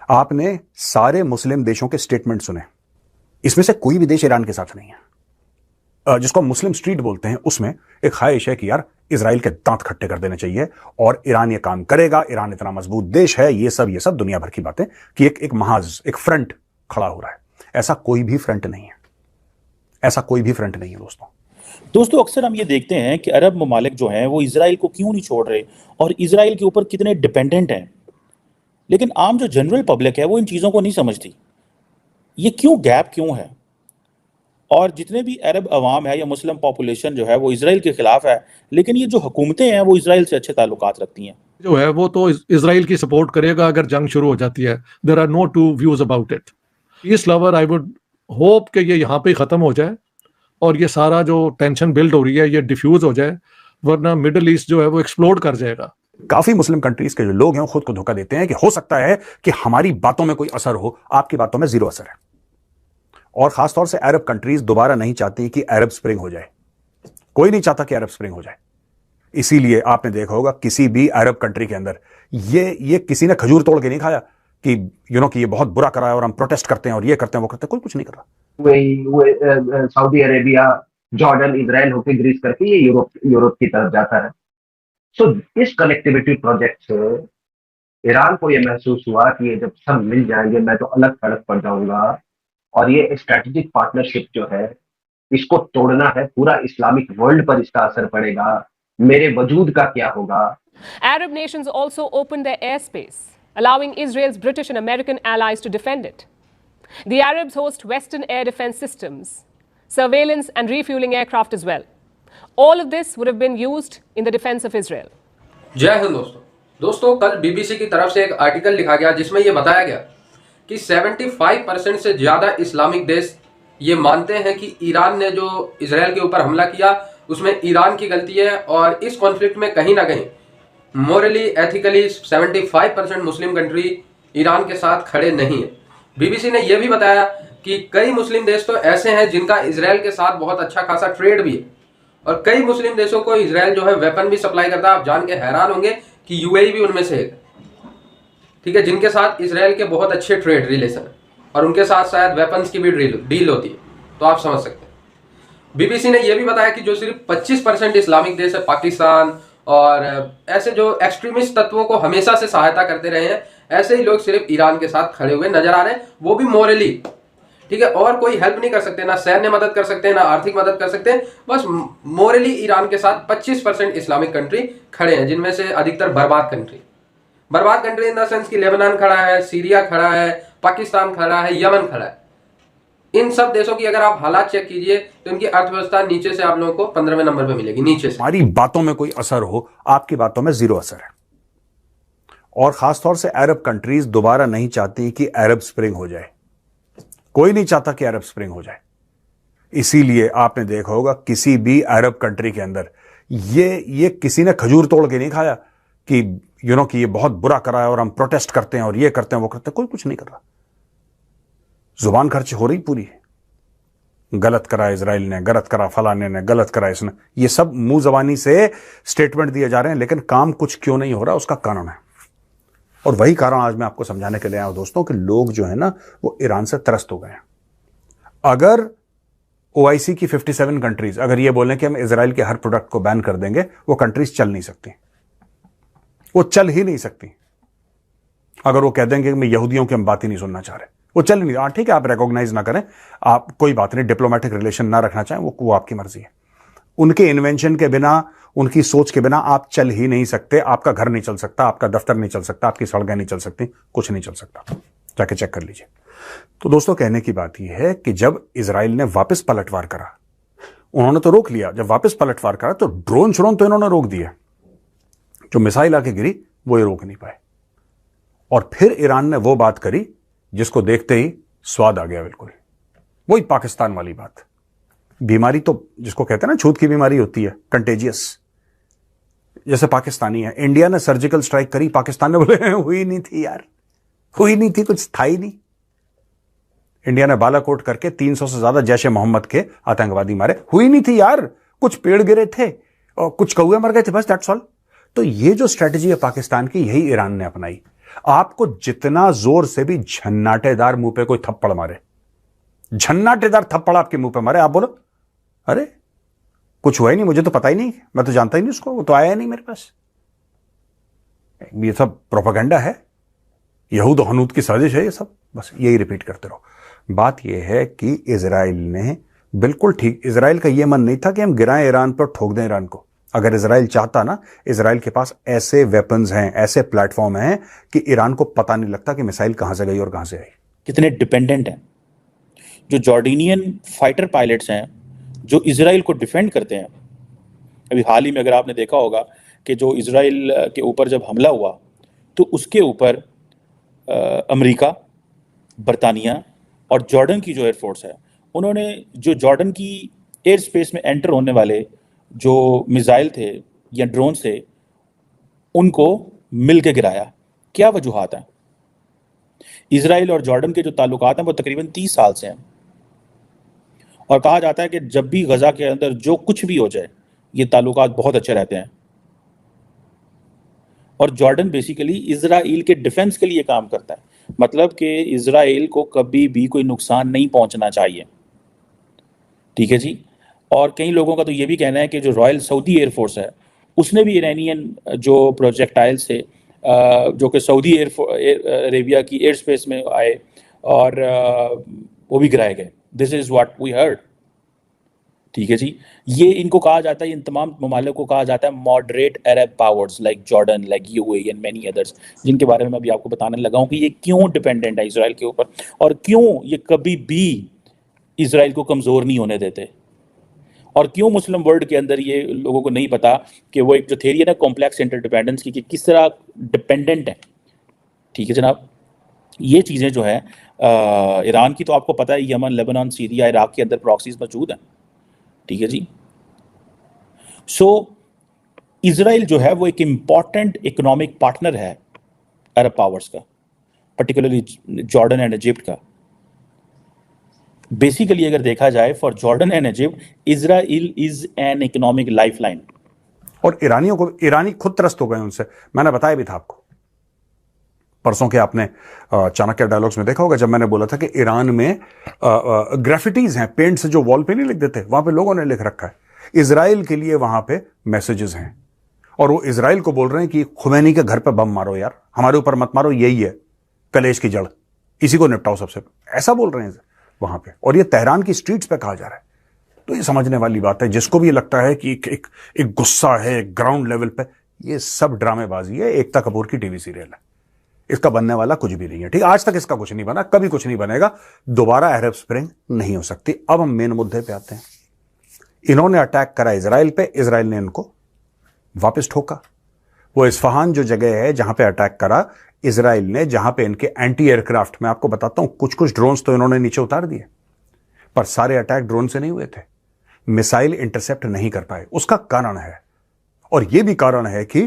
आपने सारे मुस्लिम देशों के स्टेटमेंट सुने, इसमें से कोई भी देश ईरान के साथ नहीं है। जिसको हम मुस्लिम स्ट्रीट बोलते हैं, उसमें एक ख्वाहिश है कि यार इजराइल के दांत खट्टे कर देने चाहिए और ईरान ये काम करेगा, ईरान इतना मजबूत देश है, ये सब दुनिया भर की बातें कि एक महाज एक फ्रंट खड़ा हो रहा है। ऐसा कोई भी फ्रंट नहीं है, ऐसा कोई भी फ्रंट नहीं है दोस्तों अक्सर हम ये देखते हैं कि अरब ममालिक जो हैं वो इजराइल को क्यों नहीं छोड़ रहे और इजराइल के ऊपर कितने डिपेंडेंट हैं, लेकिन आम जो जनरल पब्लिक है वो इन चीज़ों को नहीं समझती। ये क्यों गैप क्यों है? और जितने भी अरब अवाम है या मुस्लिम पॉपुलेशन जो है वो इजराइल के खिलाफ है, लेकिन ये जो हुकूमतें हैं वो इजराइल से अच्छे ताल्लुकात रखती हैं। जो है वो तो इजराइल की सपोर्ट करेगा अगर जंग शुरू हो जाती है। There are no two views about it. Peace lover I would hope कि ये यहाँ पे ख़त्म हो जाए और ये सारा जो टेंशन बिल्ड हो रही है ये डिफ्यूज हो जाए, वरना मिडिल ईस्ट जो है वो एक्सप्लोड कर जाएगा। काफी मुस्लिम कंट्रीज के जो लोग हैं वो खुद को धोखा देते हैं कि हो सकता है कि हमारी बातों में कोई असर हो, आपकी बातों में जीरो असर है। और खासतौर से अरब कंट्रीज दोबारा नहीं चाहती कि अरब स्प्रिंग हो जाए। कोई नहीं चाहता कि अरब स्प्रिंग हो जाए। इसीलिए आपने देखा होगा किसी भी अरब कंट्री के अंदर ये किसी ने खजूर तोड़ के नहीं खाया कि कि ये बहुत बुरा करा है और हम प्रोटेस्ट करते हैं और ये करते हैं वो करते हैं। कोई कुछ नहीं कर रहा। सऊदी अरेबिया, जॉर्डन, इजराइल होके ग्रीस करके ये यूरोप की तरफ जाता है। सो इस कनेक्टिविटी प्रोजेक्ट से ईरान को ये महसूस हुआ कि ये जब सब मिल जाएंगे मैं तो अलग थलग पड़ जाऊंगा, और ये स्ट्रेटेजिक पार्टनरशिप जो है इसको तोड़ना है, पूरा इस्लामिक वर्ल्ड पर इसका असर पड़ेगा, मेरे वजूद का क्या होगा। Arab nations also opened their airspace, allowing Israel's British and American allies to defend it. The Arabs host Western air defense systems, surveillance and refueling aircraft as well. All of this would have been used in the defense of Israel. जय हिंद दोस्तों, कल BBC की तरफ से एक article लिखा गया जिसमें यह बताया गया कि 75% से ज़्यादा इस्लामिक देश ये मानते हैं कि ईरान ने जो इजराइल के ऊपर हमला किया उसमें ईरान की गलती है, और इस कॉन्फ्लिक्ट में कहीं ना कहीं morally ethically 75% Muslim country Iran के साथ खड़े नहीं है। बीबीसी ने यह भी बताया कि कई मुस्लिम देश तो ऐसे हैं जिनका इजराइल के साथ बहुत अच्छा खासा ट्रेड भी है, और कई मुस्लिम देशों को इजराइल जो है वेपन भी सप्लाई करता है। आप जान के हैरान होंगे कि यूएई भी उनमें से है, ठीक है, जिनके साथ इजराइल के बहुत अच्छे ट्रेड रिलेशन है और उनके साथ शायद वेपन्स की भी डील होती है। तो आप समझ सकते हैं। बीबीसी ने यह भी बताया कि जो सिर्फ 25% इस्लामिक देश है, पाकिस्तान और ऐसे जो एक्सट्रीमिस्ट तत्वों को हमेशा से सहायता करते रहे हैं, ऐसे ही लोग सिर्फ ईरान के साथ खड़े हुए नजर आ रहे हैं, वो भी मोरली, ठीक है, और कोई हेल्प नहीं कर सकते, ना सैन्य मदद कर सकते हैं, ना आर्थिक मदद कर सकते हैं, बस मोरली ईरान के साथ 25% इस्लामिक कंट्री खड़े हैं, जिनमें से अधिकतर बर्बाद कंट्री इन द सेंस कि लेबनान खड़ा है, सीरिया खड़ा है, पाकिस्तान खड़ा है, यमन खड़ा है। इन सब देशों की अगर आप हालात चेक कीजिए तो इनकी अर्थव्यवस्था नीचे से आप लोगों को 15वें नंबर पे मिलेगी, नीचे से। हमारी बातों में कोई असर हो, आपकी बातों में जीरो असर है। और खासतौर से अरब कंट्रीज दोबारा नहीं चाहती कि अरब स्प्रिंग हो जाए। कोई नहीं चाहता कि अरब स्प्रिंग हो जाए। इसीलिए आपने देखा होगा किसी भी अरब कंट्री के अंदर ये किसी ने खजूर तोड़ के नहीं खाया कि कि ये बहुत बुरा करा है और हम प्रोटेस्ट करते हैं और ये करते हैं वो करते हैं। कोई कुछ नहीं कर रहा। जुबान खर्च हो रही पूरी है। गलत करा इजराइल ने, गलत करा फलाने ने, गलत करा इसने, ये सब मुंह जबानी से स्टेटमेंट दिए जा रहे हैं, लेकिन काम कुछ क्यों नहीं हो रहा उसका कारण है। और वही कारण आज मैं आपको समझाने के लिए आया हूं दोस्तों कि लोग जो है ना वो ईरान से त्रस्त हो गए हैं। अगर ओआईसी की 57 कंट्रीज अगर ये बोलें कि हम इजराइल के हर प्रोडक्ट को बैन कर देंगे, वो कंट्रीज चल नहीं सकती, वो चल ही नहीं सकती। अगर वो कह देंगे कि मैं यहूदियों की हम बात ही नहीं सुनना चाह रहे, वो चल नहीं। हाँ ठीक है, आप रिकॉग्नाइज ना करें, आप कोई बात नहीं, डिप्लोमेटिक रिलेशन ना रखना चाहें, वो आपकी मर्जी है। उनके इन्वेंशन के बिना, उनकी सोच के बिना आप चल ही नहीं सकते। आपका घर नहीं चल सकता, आपका दफ्तर नहीं चल सकता, आपकी सड़कें नहीं चल सकती, कुछ नहीं चल सकता। जाके चेक कर लीजिए। तो दोस्तों कहने की बात यह है कि जब इजराइल ने वापस पलटवार करा, उन्होंने तो रोक लिया, जब वापस पलटवार करा तो ड्रोन श्रोन तो इन्होंने रोक दिया, जो मिसाइल आके गिरी वो ये रोक नहीं पाए। और फिर ईरान ने वो बात करी जिसको देखते ही स्वाद आ गया, बिल्कुल वही पाकिस्तान वाली बात। बीमारी तो जिसको कहते हैं ना छूत की बीमारी होती है, कंटेजियस, जैसे पाकिस्तानी है। इंडिया ने सर्जिकल स्ट्राइक करी, पाकिस्तान ने बोले हुई नहीं थी यार, हुई नहीं थी, कुछ था ही नहीं। इंडिया ने बालाकोट करके 300 से ज्यादा जैश ए मोहम्मद के आतंकवादी मारे, हुई नहीं थी यार, कुछ पेड़ गिरे थे और कुछ कौवे मर गए थे, बस दैट्स ऑल। तो ये जो स्ट्रेटजी है पाकिस्तान की, यही ईरान ने अपनाई। आपको जितना जोर से भी झन्नाटेदार मुंह पे कोई थप्पड़ मारे, झन्नाटेदार थप्पड़ आपके मुंह पे मारे, आप बोलो अरे कुछ हुआ ही नहीं, मुझे तो पता ही नहीं, मैं तो जानता ही नहीं उसको, वो तो आया नहीं मेरे पास। ये सब प्रोपेगेंडा है, यहूद और हनूद की साजिश है ये सब, बस यही रिपीट करते रहो। बात यह है कि इजराइल ने बिल्कुल ठीक, इजराइल का यह मन नहीं था कि हम गिराएं ईरान पर, ठोक दें ईरान को। अगर इजराइल चाहता ना, इजराइल के पास ऐसे वेपन्स हैं, ऐसे प्लेटफॉर्म हैं कि ईरान को पता नहीं लगता कि मिसाइल कहां से गई और कहां से आई। कितने डिपेंडेंट हैं जो जॉर्डनियन फाइटर पायलट्स हैं जो इजराइल को डिफेंड करते हैं। अभी हाल ही में अगर आपने देखा होगा कि जो इजराइल के ऊपर जब हमला हुआ तो उसके ऊपर अमेरिका, बरतानिया और जॉर्डन की जो एयरफोर्स है, उन्होंने जो जॉर्डन की एयर स्पेस में एंटर होने वाले जो मिसाइल थे या ड्रोन थे उनको मिल के गिराया। क्या वजूहात हैं? इजराइल और जॉर्डन के जो ताल्लुकात हैं वो तकरीबन 30 साल से हैं और कहा जाता है कि जब भी गजा के अंदर जो कुछ भी हो जाए ये ताल्लुकात बहुत अच्छे रहते हैं। और जॉर्डन बेसिकली इजराइल के डिफेंस के लिए काम करता है, मतलब कि इजराइल को कभी भी कोई नुकसान नहीं पहुंचना चाहिए, ठीक है जी। और कई लोगों का तो ये भी कहना है कि जो रॉयल सऊदी एयरफोर्स है उसने भी ईरानियन जो प्रोजेक्टाइल्स थे जो कि सऊदी अरेबिया की एयर स्पेस में आए और वो भी गिराए गए। This is what we heard, ठीक है जी। ये इनको कहा जाता है, इन तमाम ममालिक को कहा जाता है moderate Arab powers like Jordan, like UAE and many others, जिनके बारे में मैं अभी आपको बताने लगा हूँ कि ये क्यों डिपेंडेंट है इसराइल के ऊपर और क्यों ये कभी भी इसराइल को कमज़ोर नहीं होने देते, और क्यों मुस्लिम वर्ल्ड के अंदर ये लोगों को नहीं पता कि वो एक जो थेरी है ना कॉम्प्लेक्स इंटरडिपेंडेंस की, कि किस तरह डिपेंडेंट है, ठीक है जनाब। ये चीज़ें जो है ईरान की तो आपको पता है, यमन, लेबनान, सीरिया, इराक के अंदर प्रॉक्सीज मौजूद हैं, ठीक है जी। सो इजराइल जो है वो एक इम्पॉर्टेंट इकोनॉमिक पार्टनर है अरब पावर्स का, पर्टिकुलरली जॉर्डन एंड इजिप्ट का। बेसिकली अगर देखा जाए for Jordan and Egypt Israel is an economic lifeline. और ईरानियों को, ईरानी खुद त्रस्त हो गए उनसे, मैंने बताया भी था आपको परसों के, आपने चाणक्य डायलॉग्स में देखा होगा जब मैंने बोला था कि ईरान में ग्राफिटीज हैं, पेंट से जो वॉल पे नहीं लिख देते, वहां पे लोगों ने लिख रखा है इजराइल के लिए, वहां पे मैसेजेस हैं और वो इजराइल को बोल रहे हैं कि खुमैनी के घर पे बम मारो यार, हमारे ऊपर मत मारो, यही है कलेश की जड़, इसी को निपटाओ सबसे, ऐसा बोल रहे हैं वहां पे। और ये तेहरान की स्ट्रीट्स पे कहा जा रहा है। तो ये समझने वाली बात है, जिसको भी ये लगता है कि एक गुस्सा है ग्राउंड लेवल पे, ये सब ड्रामेबाजी है, एकता कपूर की टीवी सीरियल है, इसका बनने वाला कुछ भी नहीं है, ठीक। आज तक इसका कुछ नहीं बना, कभी कुछ नहीं बनेगा, दोबारा अरब स्प्रिंग नहीं हो सकती। अब हम मेन मुद्दे पे आते हैं। इन्होंने अटैक करा इजराइल पे, इजराइल ने इनको वापस ठोका। वो इस्फहान जो जगह है जहां पे अटैक करा इजराइल ने, जहां पे इनके एंटी एयरक्राफ्ट, मैं आपको बताता हूं, कुछ कुछ ड्रोन्स तो इन्होंने नीचे उतार दिए, पर सारे अटैक ड्रोन से नहीं हुए थे, मिसाइल इंटरसेप्ट नहीं कर पाए। उसका कारण है, और यह भी कारण है कि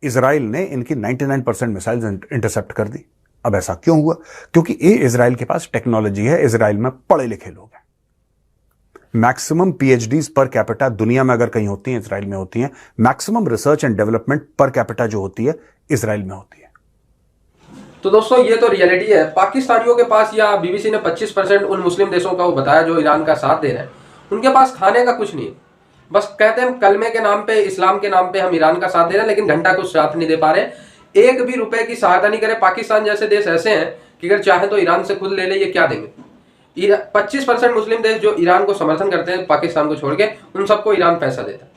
इजराइल ने इनकी 99% मिसाइल्स इंटरसेप्ट कर दी। अब ऐसा क्यों हुआ? क्योंकि ये इजराइल के पास टेक्नोलॉजी है, इजराइल में पढ़े लिखे लोग हैं। मैक्सिमम पीएचडीज पर कैपिटा दुनिया में अगर कहीं होती हैं, इजराइल में होती हैं। Maximum research and development per capita जो होती है, इजराइल में होती है। तो दोस्तों ये तो रियलिटी है। पाकिस्तानियों के पास, या बीबीसी ने 25% उन मुस्लिम देशों का वो बताया जो ईरान का साथ दे रहे हैं, उनके पास खाने का कुछ नहीं है। बस कहते हैं कलमे के नाम पे, इस्लाम के नाम पे हम ईरान का साथ दे रहे हैं, लेकिन घंटा कुछ साथ नहीं दे पा रहे। एक भी रुपए की सहायता नहीं करे। पाकिस्तान जैसे देश ऐसे हैं कि अगर चाहे तो ईरान से खुद ले ले, ये क्या देंगे। 25% मुस्लिम देश जो ईरान को समर्थन करते हैं पाकिस्तान को छोड़ के, उन सबको ईरान पैसा देता है।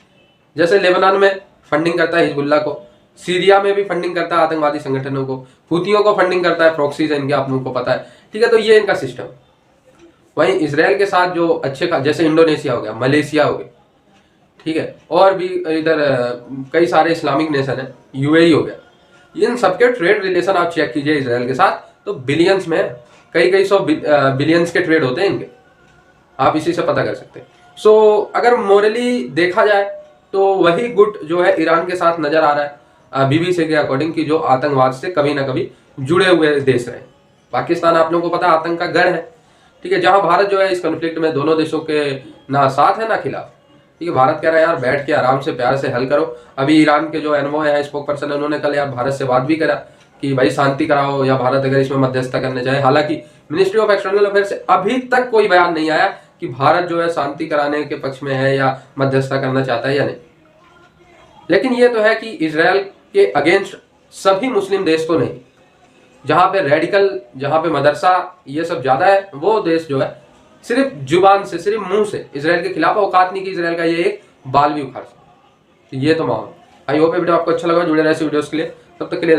जैसे लेबनान में फंडिंग करता है हिजबुल्लाह को, सीरिया में भी फंडिंग करता है आतंकवादी संगठनों को, हुतियों को फंडिंग करता है, प्रॉक्सीज है इनके, आप लोगों को पता है, ठीक है। तो ये इनका सिस्टम। वहीं इसराइल के साथ जो अच्छे का, जैसे इंडोनेशिया हो गया, मलेशिया हो गया, ठीक है, और भी इधर कई सारे इस्लामिक नेशन है, यूएई हो गया, इन सबके ट्रेड रिलेशन आप चेक कीजिए इसराइल के साथ, तो बिलियंस में, कई सौ बिलियंस के ट्रेड होते हैं इनके, आप इसी से पता कर सकते हैं। सो अगर मोरली देखा जाए तो वही गुट जो है ईरान के साथ नजर आ रहा है बीबीसी के अकॉर्डिंग, की जो आतंकवाद से कभी ना कभी जुड़े हुए देश रहे। पाकिस्तान आप लोगों को पता आतंक का गढ़ है, ठीक है, जहां भारत जो है इस कॉन्फ्लिक्ट में दोनों देशों के ना साथ है ना खिलाफ, ठीक है। भारत कह रहा है यार बैठ के आराम से प्यार से हल करो। अभी ईरान के जो एनवॉय है, स्पोक पर्सन है, उन्होंने कल यार भारत से बात भी करा, कि भाई शांति कराओ या भारत अगर इसमें मध्यस्थता करने चाहे। हालांकि मिनिस्ट्री ऑफ एक्सटर्नल अफेयर से अभी तक कोई बयान नहीं आया कि भारत जो है शांति कराने के पक्ष में है या मध्यस्थता करना चाहता है या नहीं। लेकिन ये तो है कि इजराइल के अगेंस्ट सभी मुस्लिम देश तो नहीं, जहां पे रेडिकल, जहां पे मदरसा ये सब ज्यादा है, वो देश जो है सिर्फ जुबान से, सिर्फ मुंह से इजराइल के खिलाफ औकात नहीं कि इजराइल का ये एक बाल भी उखाड़ सके। ये तो माहौल। आई होप ये वीडियो आपको अच्छा लगा। जुड़े रहे ऐसे वीडियोस के लिए, तब तक के लिए